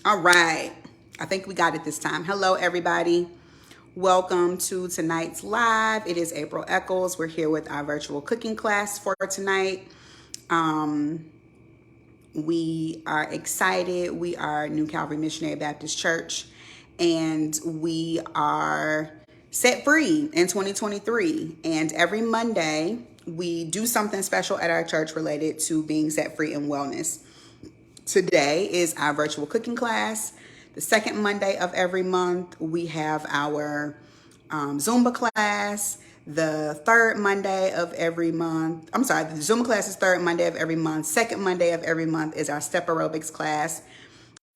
All right. I think we got it this time. Hello, everybody. Welcome to tonight's live. It is April Eccles. We're here with our virtual cooking class for tonight. Um, we are excited. We are New Calvary Missionary Baptist Church, and we are set free in 2023. And every Monday, we do something special at our church related to being set free and wellness. Today is our virtual cooking class. The second Monday of every month, we have our Zumba class. The third Monday of every month, the Zumba class is third Monday of every month. Second Monday of every month is our step aerobics class.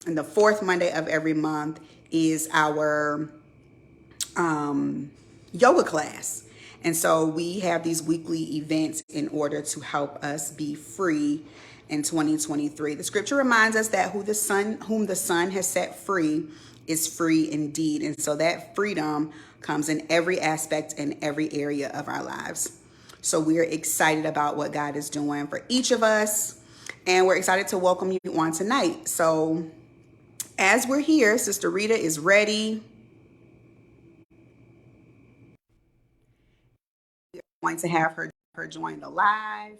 And the fourth Monday of every month is our yoga class. And so we have these weekly events in order to help us be free in 2023. The scripture reminds us that whom the Son has set free is free indeed. And so that freedom comes in every aspect and every area of our lives. So we're excited about what God is doing for each of us. And we're excited to welcome you on tonight. So as we're here, Sister Rita is ready. We're going to have her join the live.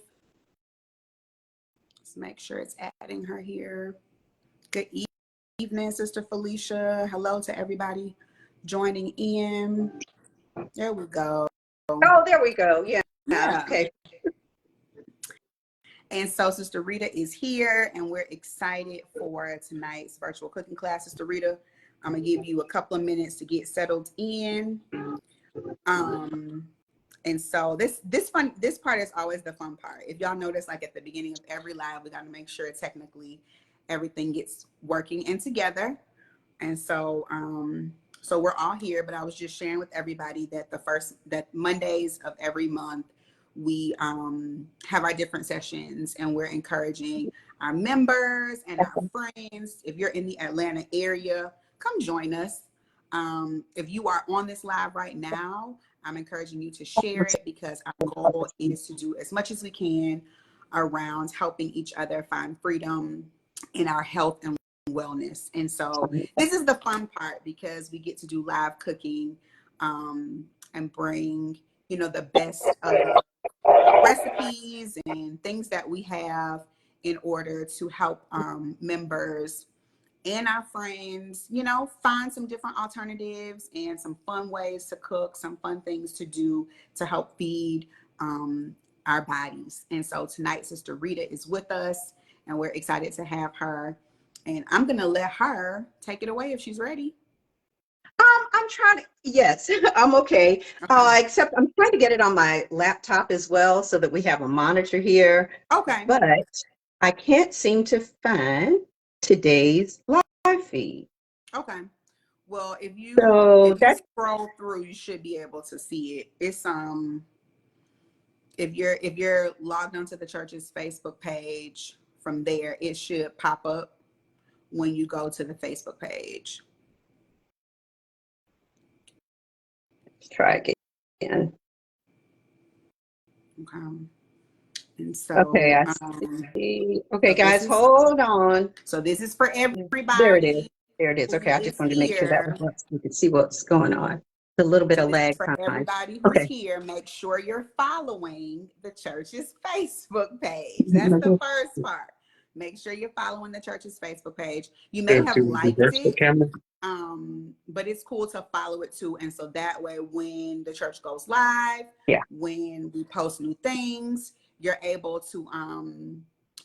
Let's make sure it's adding her here. Good evening, Sister Felicia. Hello to everybody joining in. There we go. Oh, there we go. Yeah. Okay. And so Sister Rita is here, and we're excited for tonight's virtual cooking class. Sister Rita, I'm going to give you a couple of minutes to get settled in. And so this part is always the fun part. If y'all notice, like at the beginning of every live, we got to make sure technically everything gets working and together. And so so we're all here, but I was just sharing with everybody that that Mondays of every month we have our different sessions, and we're encouraging our members and our friends. If you're in the Atlanta area, come join us. If you are on this live right now, I'm encouraging you to share it, because our goal is to do as much as we can around helping each other find freedom in our health and wellness. And so this is the fun part, because we get to do live cooking and bring, the best of recipes and things that we have in order to help members and our friends, find some different alternatives and some fun ways to cook, some fun things to do to help feed our bodies. And so tonight, Sister Rita is with us, and we're excited to have her. And I'm going to let her take it away if she's ready. I'm trying to, yes, I'm okay. Except I'm trying to get it on my laptop as well, so that we have a monitor here. Okay. But I can't seem to find today's live feed. Okay. Well, if you scroll through, you should be able to see it. It's if you're logged onto the church's Facebook page, from there it should pop up when you go to the Facebook page. Let's try again. Okay. And so, okay, I see. Okay, so guys, hold on. So this is for everybody. There it is. There it is. Okay, I just wanted to make sure that we could see what's going on. A little bit of lag time. For everybody who's here, make sure you're following the church's Facebook page. That's the first part. Make sure you're following the church's Facebook page. You may have liked it, but it's cool to follow it too. And so that way, when the church goes live, when we post new things, you're able to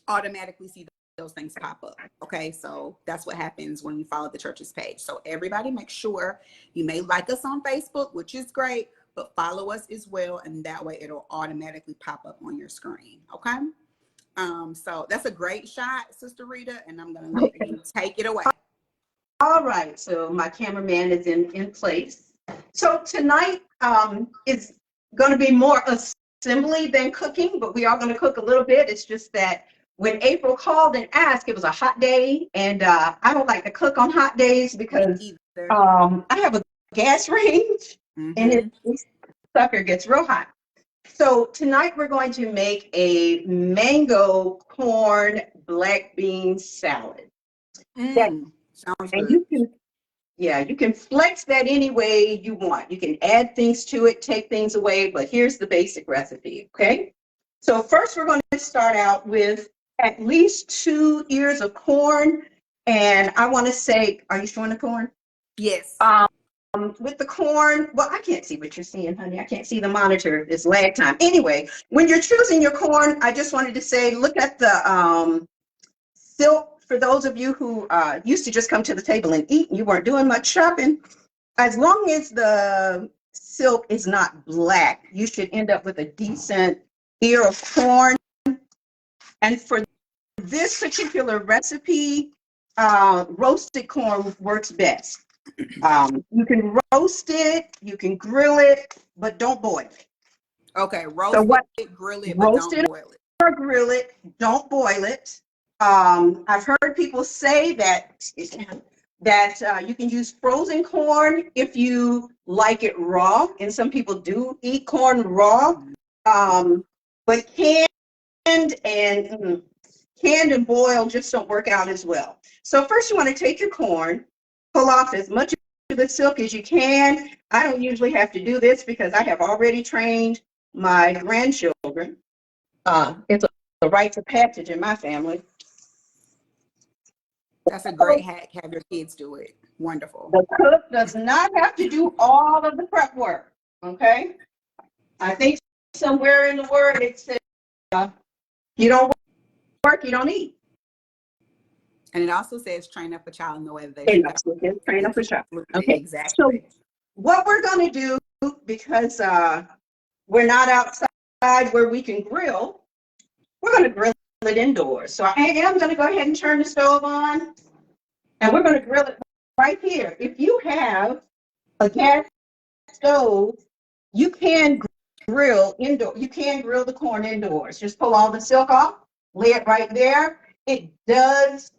automatically see those things pop up. Okay, so that's what happens when you follow the church's page. So everybody, make sure you may like us on Facebook, which is great, but follow us as well, and that way it'll automatically pop up on your screen. Okay. So that's a great shot, Sister Rita, and I'm going to let you take it away. All right, so my cameraman is in place. So tonight is going to be more assembly than cooking, but we are going to cook a little bit. It's just that when April called and asked, it was a hot day, and I don't like to cook on hot days because I have a gas range, and this sucker gets real hot. So tonight we're going to make a mango corn black bean salad. Sounds And good. you can, yeah, you can flex that any way you want. You can add things to it, take things away, but here's the basic recipe, okay? So first we're going to start out with at least 2 ears of corn. And I want to say, are you showing the corn? Yes. With the corn, well, I can't see what you're seeing, honey. I can't see the monitor. It's lag time. Anyway, when you're choosing your corn, I just wanted to say, look at the silk. For those of you who used to just come to the table and eat, and you weren't doing much shopping, as long as the silk is not black, you should end up with a decent ear of corn. And for this particular recipe, roasted corn works best. You can roast it, you can grill it, but don't boil it. Okay, So roast what? it, grill it, but Roast don't it boil it. or grill it, don't boil it. I've heard people say that you can use frozen corn if you like it raw, and some people do eat corn raw. But canned and canned and boiled just don't work out as well. So first you want to take your corn, pull off as much of the silk as you can. I don't usually have to do this because I have already trained my grandchildren. It's a rite of passage in my family. That's a great hack. Have your kids do it. Wonderful. The cook does not have to do all of the prep work, okay? I think somewhere in the word it says, you don't work, you don't eat. And it also says train up a child in the way that they And should that's what they're trained up for sure. go. Okay, so Exactly. what we're going to do, because we're not outside where we can grill, we're going to grill it indoors. So I am going to go ahead and turn the stove on, and we're going to grill it right here. If you have a gas stove, you can grill indoor. You can grill the corn indoors. Just pull all the silk off, lay it right there. It does.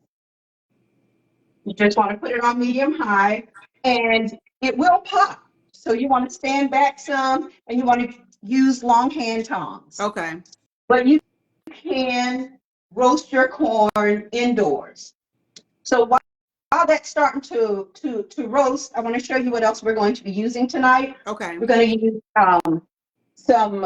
You just want to put it on medium high, and it will pop. So you want to stand back some, and you want to use long hand tongs. Okay. But you can roast your corn indoors. So while that's starting to roast, I want to show you what else we're going to be using tonight. Okay. We're going to use some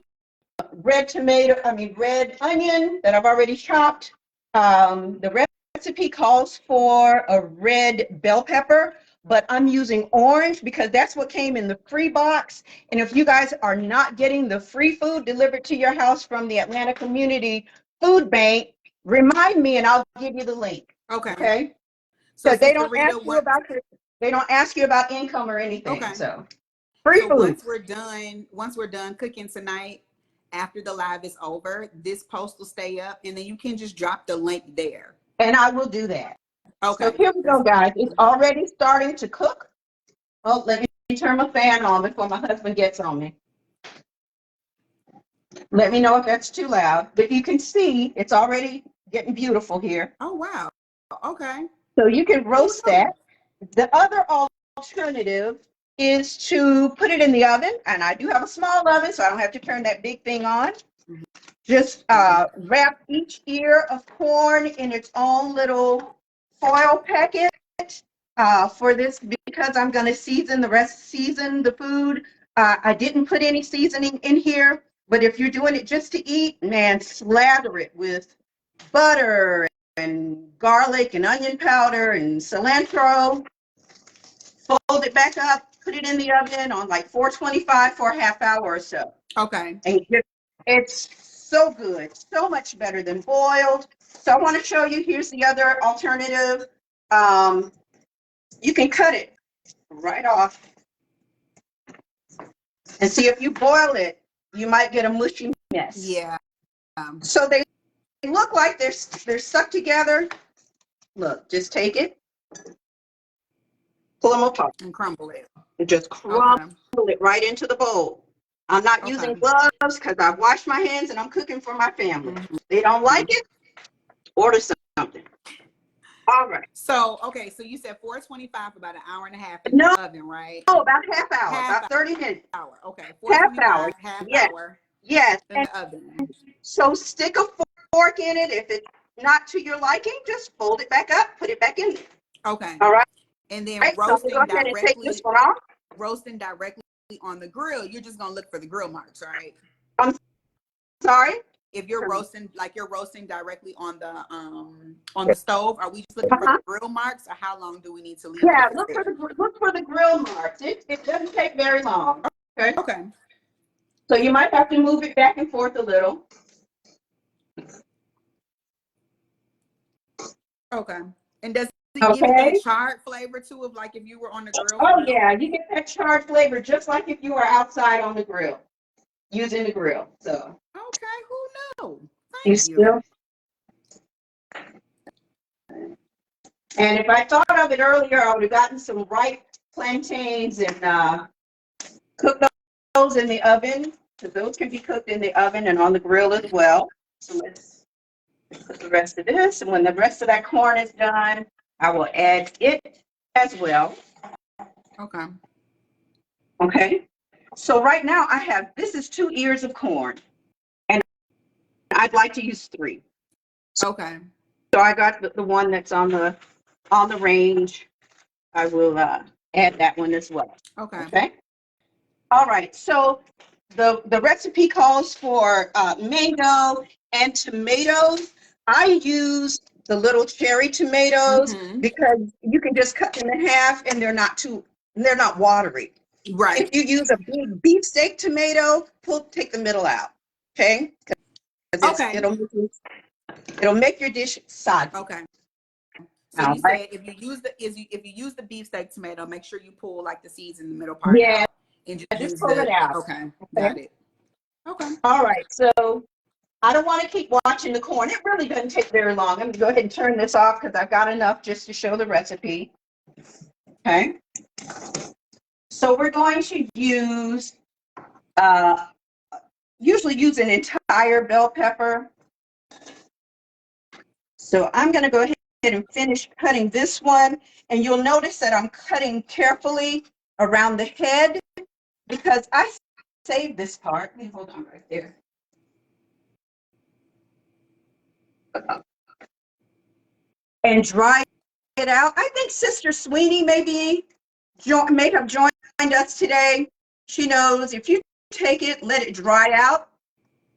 red onion that I've already chopped. The recipe calls for a red bell pepper, but I'm using orange because that's what came in the free box. And if you guys are not getting the free food delivered to your house from the Atlanta Community Food Bank, remind me and I'll give you the link. Okay. Okay. So Because they don't ask you about income or anything. Okay. So free food. Once we're done cooking tonight, after the live is over, this post will stay up, and then you can just drop the link there. And I will do that. Okay. So here we go, guys. It's already starting to cook. Oh, let me turn my fan on before my husband gets on me. Let me know if that's too loud. But you can see it's already getting beautiful here. Oh, wow. Okay. So you can roast that. The other alternative is to put it in the oven. And I do have a small oven, so I don't have to turn that big thing on. Just wrap each ear of corn in its own little foil packet for this, because I'm going to season the food. I didn't put any seasoning in here, but if you're doing it just to eat, man, slather it with butter and garlic and onion powder and cilantro. Fold it back up, put it in the oven on like 425 for a half hour or so. Okay. And it's so good, so much better than boiled. So I want to show you, here's the other alternative. You can cut it right off. And see, if you boil it, you might get a mushy mess. Yeah. So they look like they're stuck together. Look, just take it, pull them apart, And crumble it. and just crumble it right into the bowl. I'm not using gloves because I've washed my hands and I'm cooking for my family. They don't like it, order something. All right. So, okay, so you said 425 for about an hour and a half in the oven, right? No, about half hour, about 30 minutes. Okay, half hour. Half yes. hour. Yes. In the oven. So stick a fork in it. If it's not to your liking, just fold it back up, put it back in. Okay. All right. And then So we'll go ahead and take this one off. roasting directly on the grill, you're just gonna look for the grill marks, right? I'm sorry. If you're roasting, like you're roasting directly on the stove, are we just looking for the grill marks, or how long do we need to leave Yeah, it? look for the grill marks. It doesn't take very long. Okay. Okay. So you might have to move it back and forth a little. Okay. And does it give it that charred flavor too, of like if you were on the grill? Oh yeah, you get that charred flavor just like if you were outside on the grill, using the grill. So okay, who knew? you Thank you. still. And if I thought of it earlier, I would have gotten some ripe plantains and cooked those in the oven, because those can be cooked in the oven and on the grill as well. So let's put the rest of this, and when the rest of that corn is done, I will add it as well. Okay. Okay. So right now I have, this is 2 ears of corn, and I'd like to use 3. Okay. So I got the one that's on the range. I will add that one as well. Okay. Okay. All right. So the recipe calls for mango and tomatoes. I use the little cherry tomatoes because you can just cut them in half and they're not watery. Right. If you use a big beefsteak tomato, take the middle out. Okay. Okay. It'll make your dish soggy. Okay. So you said if you use the beefsteak tomato, make sure you pull like the seeds in the middle part out. And just pull it out. Okay. Got it. Okay. All right. So I don't want to keep watching the corn. It really doesn't take very long. I'm going to go ahead and turn this off because I've got enough just to show the recipe. Okay. So we're going to use, usually use an entire bell pepper. So I'm going to go ahead and finish cutting this one. And you'll notice that I'm cutting carefully around the head because I saved this part. Hold on right there. And dry it out. I think Sister Sweeney may have joined us today. She knows if you take it, let it dry out,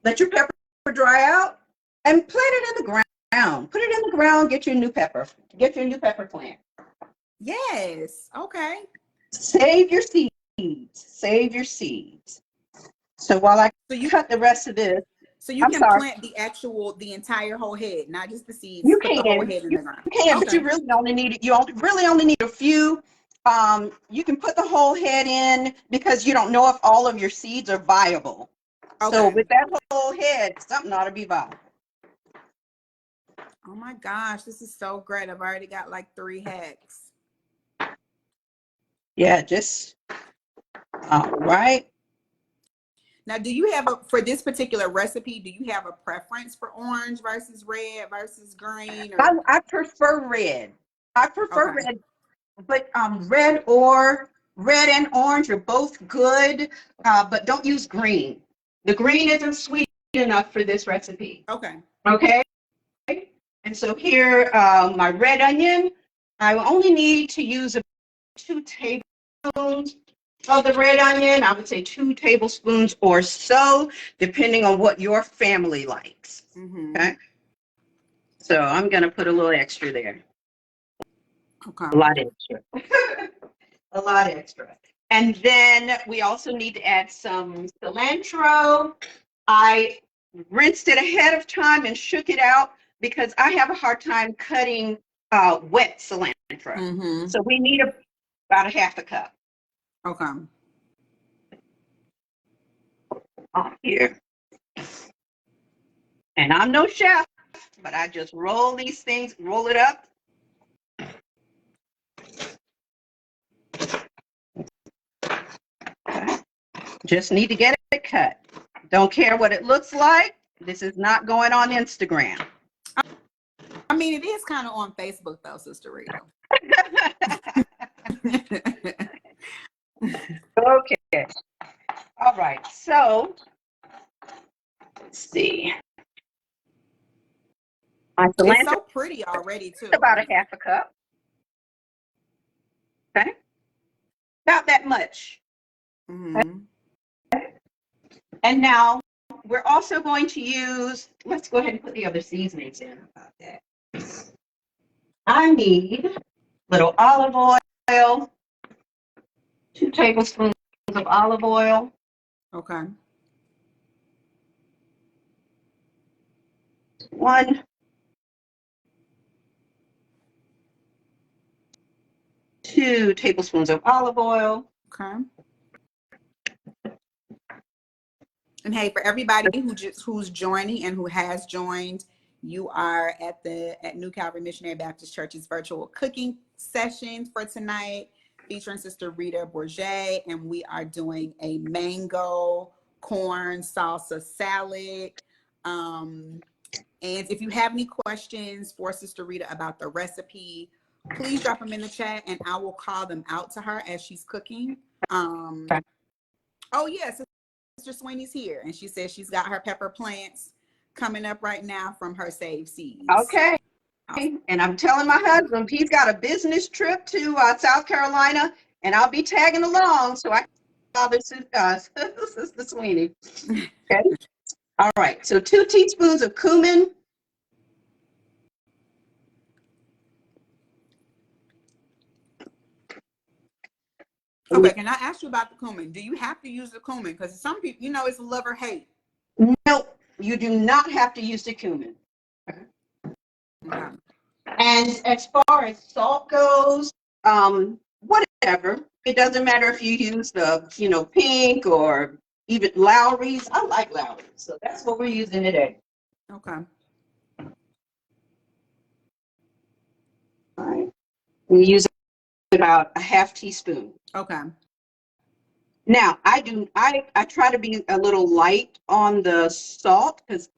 let your pepper dry out, and plant it in the ground. Put it in the ground, get your new pepper. Get your new pepper plant. Yes. Okay. Save your seeds. Save your seeds. So while I cut the rest of this, so you can plant the entire whole head, not just the seeds. You put the whole head in the ground. You can, but you really only need it. Really only need a few. You can put the whole head in because you don't know if all of your seeds are viable. Okay. So with that whole head, something ought to be viable. Oh my gosh, this is so great. I've already got like 3 hacks. Yeah, just all right. Now, do you have for this particular recipe, do you have a preference for orange versus red versus green? Or? I prefer red. I prefer red, but red and orange are both good, but don't use green. The green isn't sweet enough for this recipe. Okay. Okay. And so here, my red onion, I only need to use 2 tablespoons of the red onion. I would say 2 tablespoons or so, depending on what your family likes. Okay. So I'm going to put a little extra there. Okay. A lot extra. A lot extra. And then we also need to add some cilantro. I rinsed it ahead of time and shook it out because I have a hard time cutting wet cilantro. So we need about a half a cup. Okay. On here. And I'm no chef, but I just roll these things, roll it up. Just need to get it cut. Don't care what it looks like. This is not going on Instagram. I mean, it is kind of on Facebook though, Sister Reita. Okay. All right. So let's see. It's so pretty already too. About a half a cup. Okay, about that much. Mm-hmm. And now we're also going to use, let's go ahead and put the other seasonings in about that. I need a little olive oil, 2 tablespoons of olive oil, Okay. 1, 2 tablespoons of olive oil. Okay. And hey, for everybody who's joining and who has joined, you are at New Calvary Missionary Baptist Church's virtual cooking session for tonight, featuring Sister Rita Bourget, and we are doing a mango corn salsa salad. And if you have any questions for Sister Rita about the recipe, please drop them in the chat, and I will call them out to her as she's cooking. Oh yes. Sister Sweeney's here, and she says she's got her pepper plants coming up right now from her saved seeds. Okay. And I'm telling my husband he's got a business trip to South Carolina, and I'll be tagging along so I can call this Sister Sweeney. Okay. All right. So 2 teaspoons of cumin. Okay, can I ask you about the cumin? Do you have to use the cumin? Because some people, it's love or hate. No, you do not have to use the cumin. Okay. And as far as salt goes, whatever. It doesn't matter if you use the, pink or even Lowry's. I like Lowry's, so that's what we're using today. Okay. All right. We use about a half teaspoon. Okay. Now, I try to be a little light on the salt because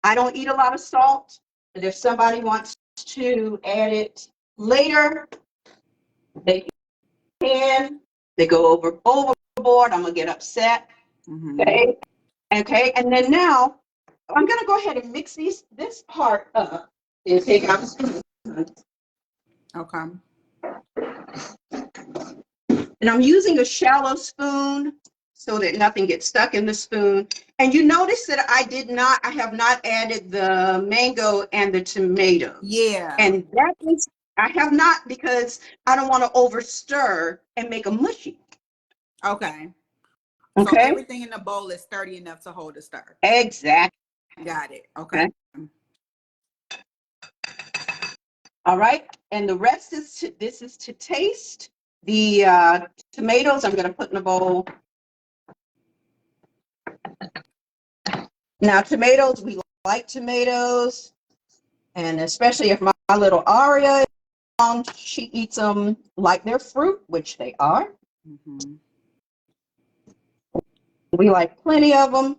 I don't eat a lot of salt. But if somebody wants to add it later, they can. They go overboard. I'm gonna get upset. Mm-hmm. Okay. And then now I'm gonna go ahead and mix this part up and take out the spoon. Okay. And I'm using a shallow spoon so that nothing gets stuck in the spoon. And you notice that I have not added the mango and the tomatoes. Yeah. And I have not because I don't want to over stir and make them mushy. Okay. Okay. So everything in the bowl is sturdy enough to hold a stir. Exactly. Got it. Okay. All right. And the rest is to taste. The tomatoes I'm going to put in a bowl. Now, tomatoes, we like tomatoes. And especially if my little Aria, she eats them like they're fruit, which they are. Mm-hmm. We like plenty of them.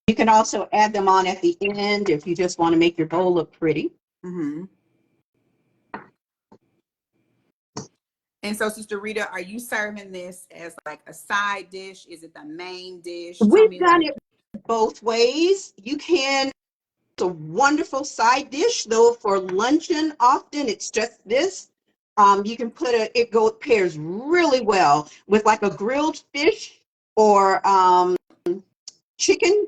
You can also add them on at the end if you just want to make your bowl look pretty. Mm-hmm. And so, Sister Rita, are you serving this as like a side dish? Is it the main dish? We've done it both ways. You can. It's a wonderful side dish, though. For luncheon, often it's just this. You can put it pairs really well with like a grilled fish or grilled chicken.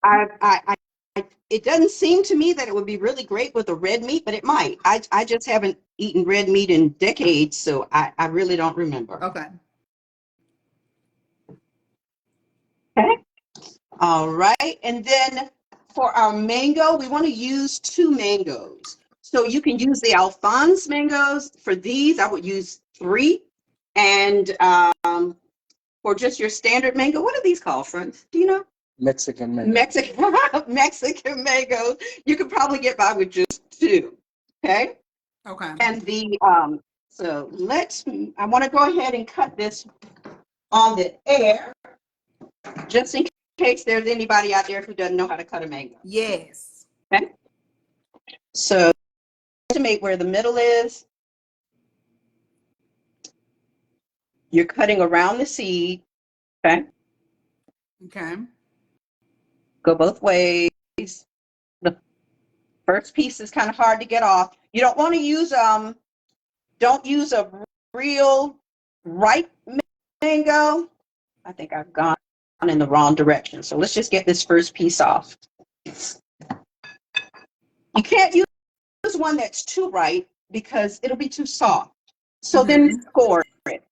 Mm-hmm. It doesn't seem to me that it would be really great with a red meat, but it might. I just haven't eaten red meat in decades, so I really don't remember. Okay. Okay. All right. And then for our mango, we want to use 2 mangoes. So you can use the Alphonse mangoes. For these, I would use 3. And for just your standard mango, what are these called, friends? Do you know? Mexican mango. Mexican mangoes. You could probably get by with just 2. Okay. Okay. And so I want to go ahead and cut this on the air, just in case there's anybody out there who doesn't know how to cut a mango. Yes. Okay. So estimate where the middle is. You're cutting around the seed. Okay. Okay. Go both ways. First piece is kind of hard to get off. You don't want to use, don't use a real ripe mango. I think I've gone in the wrong direction. So let's just get this first piece off. You can't use one that's too ripe because it'll be too soft. So then score it.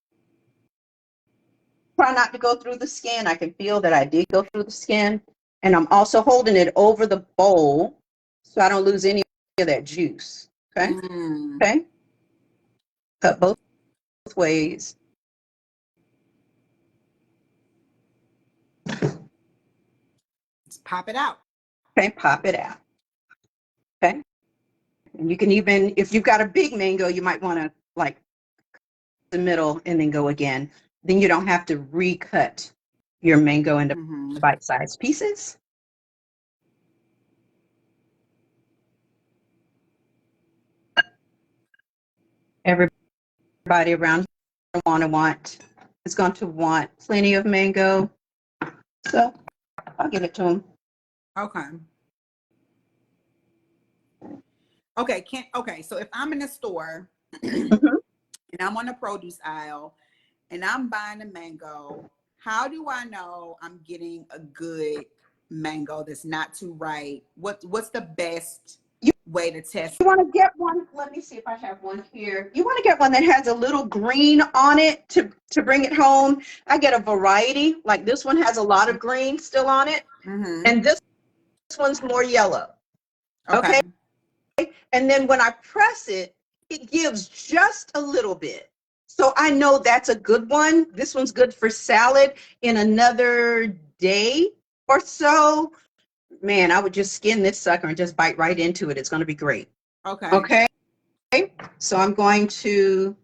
Try not to go through the skin. I can feel that I did go through the skin. And I'm also holding it over the bowl so I don't lose any of that juice. Okay? Okay? Cut both ways. Let's pop it out. Okay, pop it out. Okay? And you can even, if you've got a big mango, you might want to like the middle and then go again. Then you don't have to recut your mango into bite-sized pieces. Everybody around is going to want plenty of mango. So I'll give it to them. Okay. Okay, so if I'm in a store and I'm on the produce aisle and I'm buying a mango, how do I know I'm getting a good mango that's not too ripe? What's the best way to test? You want to get one, let me see if I have one here. You want to get one that has a little green on it to bring it home. I get a variety, like this one has a lot of green still on it. And this one's more yellow. Okay. And then when I press it, it gives just a little bit. So I know that's a good one. This one's good for salad. In another day or so, man, I would just skin this sucker and just bite right into it. It's going to be great. Okay. Okay. So I'm going to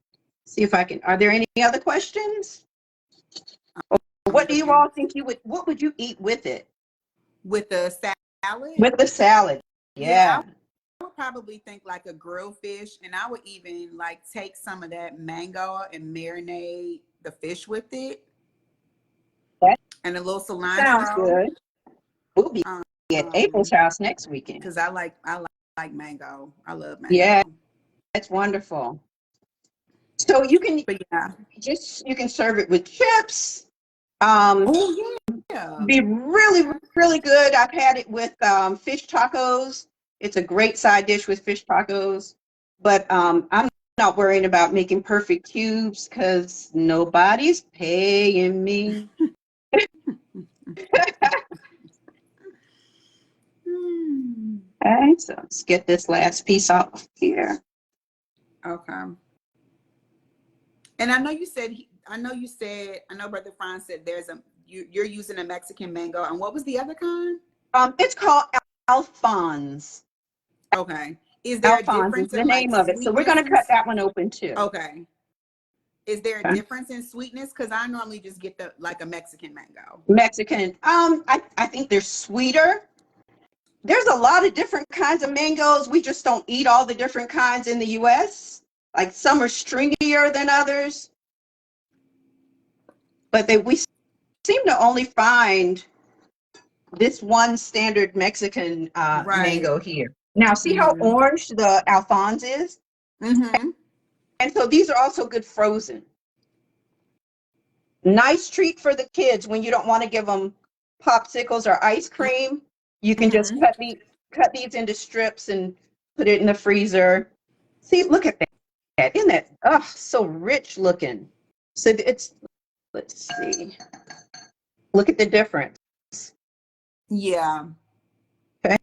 see if I can, are there any other questions? What do you all think what would you eat with it? With the salad? With the salad. Yeah. I would probably think like a grilled fish, and I would even like take some of that mango and marinate the fish with it. And a little cilantro. Sounds good. We'll be at April's house next weekend. Because I like mango. I love mango. Yeah, that's wonderful. So you can you can serve it with chips. Be really, really good. I've had it with fish tacos. It's a great side dish with fish tacos. But I'm not worrying about making perfect cubes because nobody's paying me. Okay, so let's get this last piece off here. Okay. And I know Brother Franz said you're using a Mexican mango. And what was the other kind? It's called Alphonse. Okay. Is there Alphonse a difference is the name of it. So we're going to cut that one open too. Okay. Is there a difference in sweetness? Because I normally just get a Mexican mango. Mexican. I think they're sweeter. There's a lot of different kinds of mangoes. We just don't eat all the different kinds in the US. Like some are stringier than others. But we seem to only find this one standard Mexican mango here. Now, see how orange the Alphonse is? And so these are also good frozen. Nice treat for the kids when you don't want to give them popsicles or ice cream. You can just cut these into strips and put it in the freezer. See, look at that. Isn't that so rich looking? So let's see. Look at the difference. Yeah. Okay.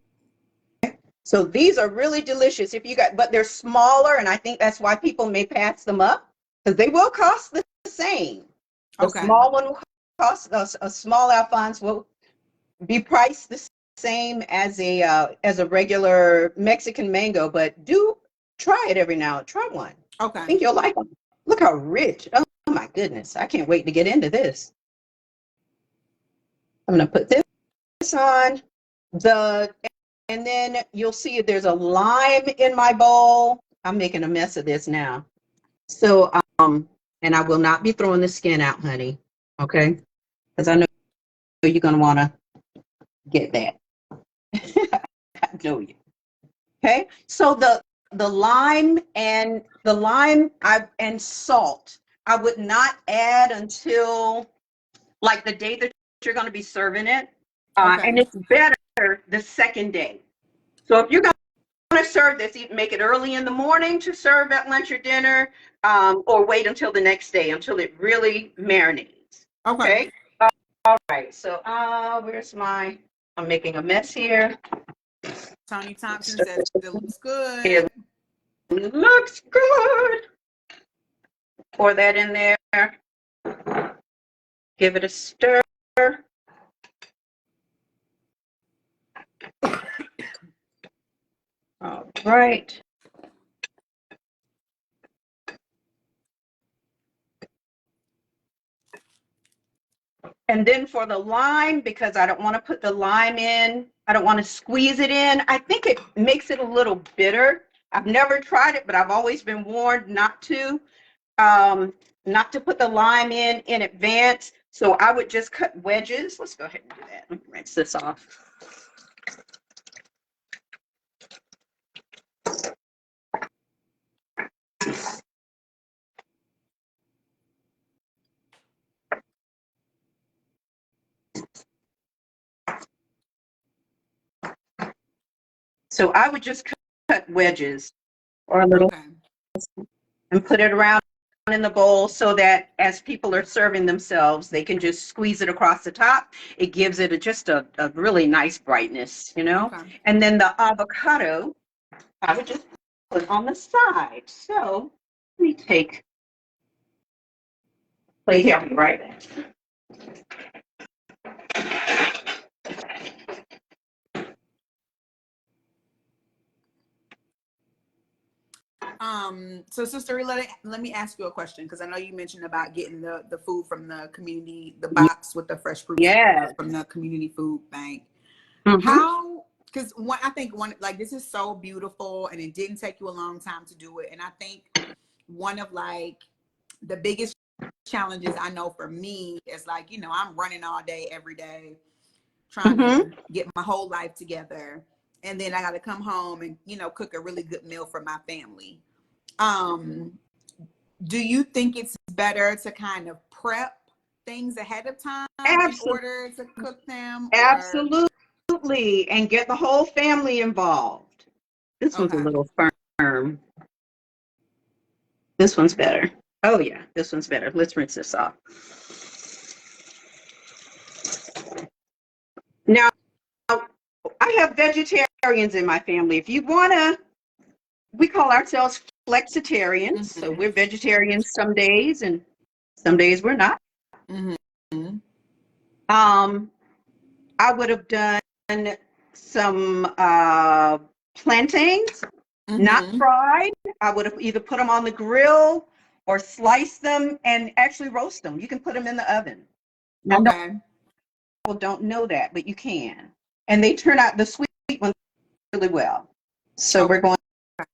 So these are really delicious. But they're smaller, and I think that's why people may pass them up because they will cost the same. The small one will cost a small Alphonse will be priced the same as a regular Mexican mango, but do try it every now and try one. Okay. I think you'll like them. Look how rich. Oh my goodness. I can't wait to get into this. I'm going to put this on and then you'll see there's a lime in my bowl. I'm making a mess of this now. So, and I will not be throwing the skin out, honey. Okay. Because I know you're going to want to get that. I know you. Okay, so the lime and and salt, I would not add until like the day that you're going to be serving it. And Okay. it's better the second day. So if you're going to serve this, either make it early in the morning to serve at lunch or dinner, or wait until the next day until it really marinates. Okay. Okay. All right. So I'm making a mess here. Tony Thompson says it looks good. It looks good. Pour that in there. Give it a stir. All right. And then for the lime, because I don't want to put the lime in, I don't want to squeeze it in. I think it makes it a little bitter. I've never tried it, but I've always been warned not to put the lime in advance. So I would just cut wedges. Let's go ahead and do that. Let me rinse this off. So I would just cut wedges or a little Okay. and put it around in the bowl so that as people are serving themselves, they can just squeeze it across the top. It gives it just a really nice brightness, you know? Okay. And then the avocado, I would just put on the side. So let me take plate here. I'll be right back. So Sister, let me ask you a question, because I know you mentioned about getting the food from the community, the box with the fresh fruits Yeah. from the community food bank. Mm-hmm. How, because I think like this is so beautiful and it didn't take you a long time to do it. And I think one of like the biggest challenges I know for me is like, I'm running all day, every day, trying Mm-hmm. to get my whole life together. And then I got to come home and, cook a really good meal for my family. Do you think it's better to kind of prep things ahead of time in order to cook them, or? Absolutely. And get the whole family involved. This one's a Okay. little firm. This one's better. Oh yeah, this one's better. Let's rinse this off. Now, I have vegetarians in my family. If you wanna, we call ourselves flexitarians. So we're vegetarians some days and some days we're not. Mm-hmm. I would have done some plantains, not fried. I would have either put them on the grill or sliced them and actually roast them. You can put them in the oven. Now, Okay. people don't know that, but you can. And they turn out the sweet ones really well. So we're going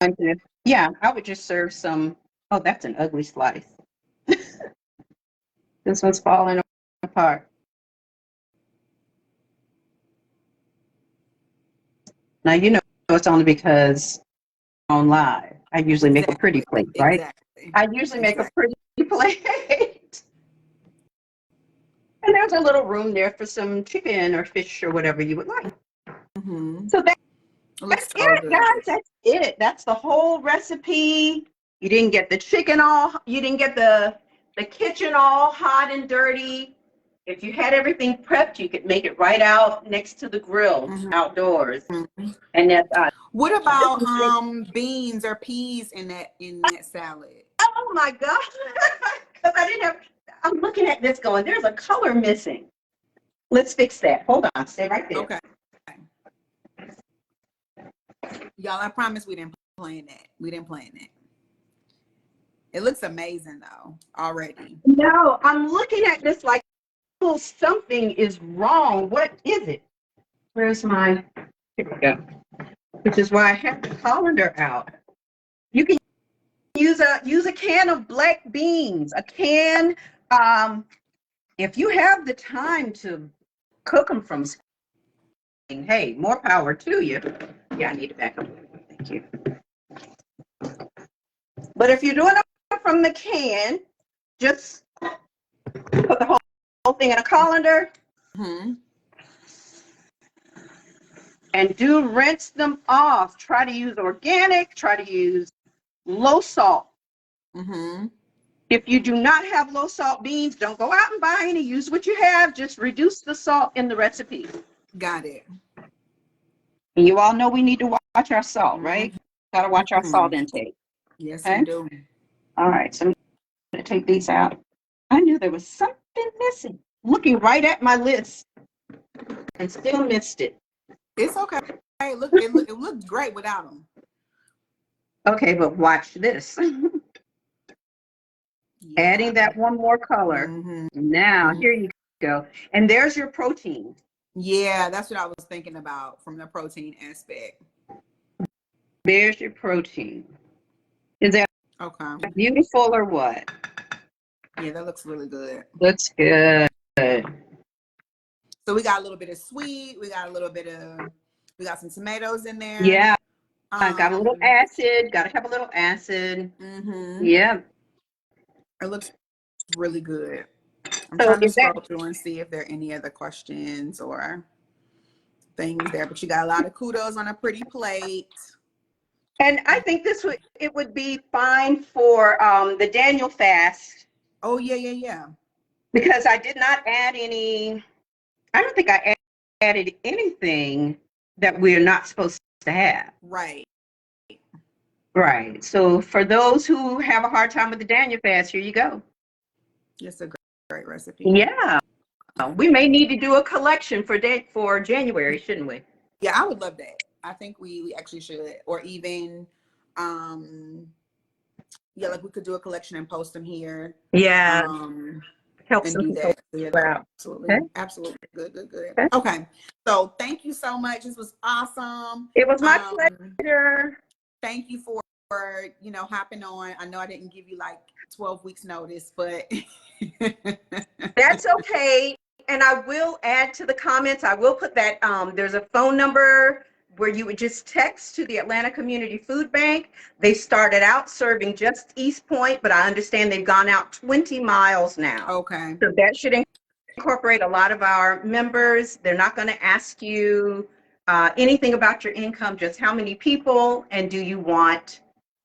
to, yeah, I would just serve some. Oh, that's an ugly slice. This one's falling apart. Now, it's only because on live. I usually make a pretty plate, right? Exactly. I usually make a pretty plate. And there's a little room there for some chicken or fish or whatever you would like. So that's it, guys. That's it. That's the whole recipe. You didn't get the you didn't get the kitchen all hot and dirty. If you had everything prepped, you could make it right out next to the grill outdoors. And that's what about beans or peas in that salad? Oh my God. Because I'm looking at this going, there's a color missing. Let's fix that. Hold on, stay right there. Okay. Y'all, I promise we didn't plan that. It looks amazing though, already. No, I'm looking at this like, oh, something is wrong. What is it? Where's my, here we go. Which is why I have the colander out. You can use a can of black beans, a can, if you have the time to cook them from scratch, hey, more power to you. Yeah, I need to back up. Thank you. But if you're doing it from the can, just put the whole thing in a colander. Mm-hmm. And do rinse them off. Try to use organic, try to use low salt. Mm-hmm. If you do not have low salt beans, don't go out and buy any. Use what you have. Just reduce the salt in the recipe. Got it. And you all know we need to watch our salt, right? Got to watch our salt intake. Yes, Okay? we do. All right, so I'm going to take these out. I knew there was something missing. Looking right at my list and still missed it. It's okay. It looked great without them. Okay, but watch this. Yeah. Adding that one more color. Mm-hmm. Now, here you go. And there's your protein. Yeah, that's what I was thinking about from the protein aspect. There's your protein. Is that Okay. beautiful or what? Yeah, that looks really good. Looks good. So we got a little bit of sweet. We got some tomatoes in there. Yeah. I got a little acid. Got to have a little acid. Mm-hmm. Yeah. It looks really good. I'm So trying to is that scroll through and see if there are any other questions or things there. But you got a lot of kudos on a pretty plate. And I think it would be fine for the Daniel fast. Oh yeah. Because I did not add any. I don't think I added anything that we're not supposed to have. Right. Right. So for those who have a hard time with the Daniel fast, here you go. It's a great recipe. Yeah. We may need to do a collection for January, shouldn't we? Yeah, I would love that. I think we actually should, or even, like we could do a collection and post them here. Yeah. Help and some do people that. So, yeah, out. absolutely, Okay. absolutely, good. Okay, so thank you so much. This was awesome. It was my pleasure. Thank you for hopping on. I know I didn't give you like 12 weeks notice, but that's okay. And I will add to the comments. I will put that there's a phone number where you would just text to the Atlanta Community Food Bank. They started out serving just East Point, but I understand they've gone out 20 miles now. Okay. So that should incorporate a lot of our members. They're not going to ask you anything about your income, just how many people and do you want,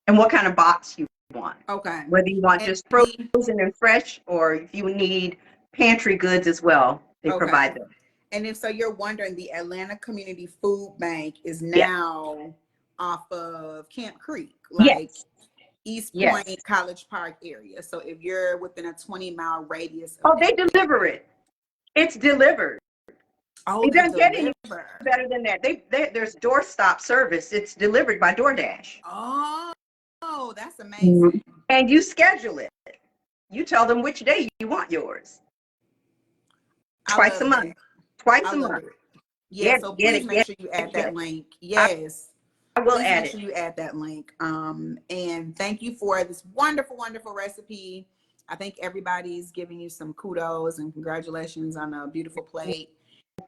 and what kind of box you want. Okay. Whether you want just frozen and fresh, or if you need pantry goods as well, they provide them. And if so, you're wondering, the Atlanta Community Food Bank is now off of Camp Creek, like East Point, College Park area. So if you're within a 20-mile radius. They deliver it. It's delivered. Oh, it doesn't get any better than that. There's doorstop service. It's delivered by DoorDash. Oh, that's amazing. And you schedule it. You tell them which day you want yours. Twice a month. Twice a month. Yeah, so please make sure you add that link. Yes. I will add it. Make sure you add that link. And thank you for this wonderful, wonderful recipe. I think everybody's giving you some kudos and congratulations on a beautiful plate.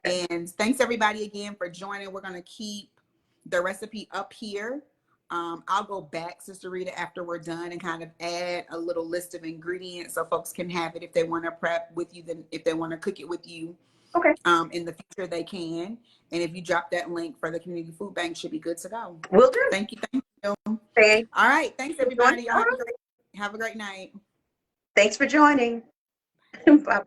And thanks everybody again for joining. We're going to keep the recipe up here. I'll go back, Sister Rita, after we're done and kind of add a little list of ingredients so folks can have it if they want to prep with you, then if they want to cook it with you. Okay. In the future, they can. And if you drop that link for the Community Food Bank, should be good to go. Will do. Thank you. Thanks. All right. Thanks, everybody. Y'all have a great night. Thanks for joining. Bye-bye.